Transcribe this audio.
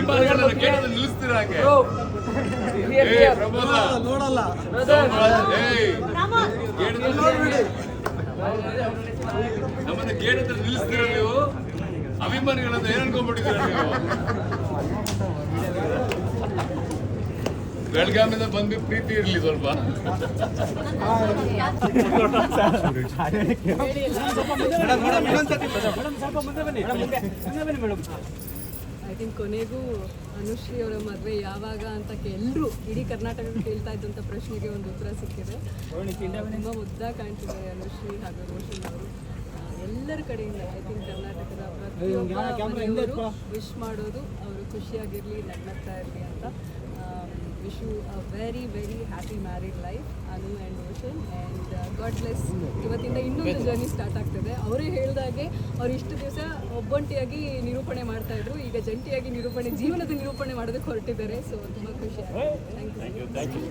ಅಭಿಮಾನಿಗಳನ್ನ ಕೇಳೋದು ನಿಲ್ಲಿಸ್ತೀರಾ ಹಾಗೆ ಪ್ರಬೋಧ ನೋಡಲ್ಲ ನಮ್ಮನ್ನ ಕೇಳಿದ್ರೆ ನಿಲ್ಲಿಸ್ತೀರ ನೀವು ಅಭಿಮಾನಿಗಳನ್ನ ಏನ್ ಅನ್ಕೊಂಡ್ಬಿಟ್ಟಿದ್ದೀರ ನೀವು ಬೆಳಗಾವಿಂದ ಬಂದು ಪ್ರೀತಿ ಇರಲಿ ಸ್ವಲ್ಪ ಐ ಥಿಂಕ್ ಕೊನೆಗೂ ಅನುಶ್ರೀ ಅವರ ಮದುವೆ ಯಾವಾಗ ಅಂತ ಎಲ್ಲರೂ ಇಡೀ ಕರ್ನಾಟಕದ ಕೇಳ್ತಾ ಇದ್ದಂಥ ಪ್ರಶ್ನೆಗೆ ಒಂದು ಉತ್ತರ ಸಿಕ್ಕಿದೆ. ತುಂಬ ಮುದ್ದ ಕಾಣ್ತಿದ್ದಾರೆ ಅನುಶ್ರೀ ಹಾಗೂ ರೋಷನ್ ಅವರು. ಎಲ್ಲರ ಕಡೆಯಿಂದ ಐ ಥಿಂಕ್ ಕರ್ನಾಟಕದ ಪ್ರತಿಯೊಬ್ಬರು ವಿಶ್ ಮಾಡೋದು ಅವರು ಖುಷಿಯಾಗಿರಲಿ, ನಗ್ನಗ್ತಾ ಇರಲಿ ಅಂತ. Wish you a very very happy married life Anu and Roshan. And God bless. ಇವತ್ತಿಂದ ಇನ್ನೊಂದು ಜರ್ನಿ ಸ್ಟಾರ್ಟ್ ಆಗ್ತದೆ. ಅವರೇ ಹೇಳಿದಾಗೆ ಅವ್ರು ಇಷ್ಟು ದಿವಸ ಒಬ್ಬಂಟಿಯಾಗಿ ನಿರೂಪಣೆ ಮಾಡ್ತಾಯಿದ್ರು, ಈಗ ಜಂಟಿಯಾಗಿ ಜೀವನದ ನಿರೂಪಣೆ ಮಾಡೋದಕ್ಕೆ ಹೊರಟಿದ್ದಾರೆ. ಸೊ ತುಂಬ ಖುಷಿ ಆಗಿದೆ. Thank you.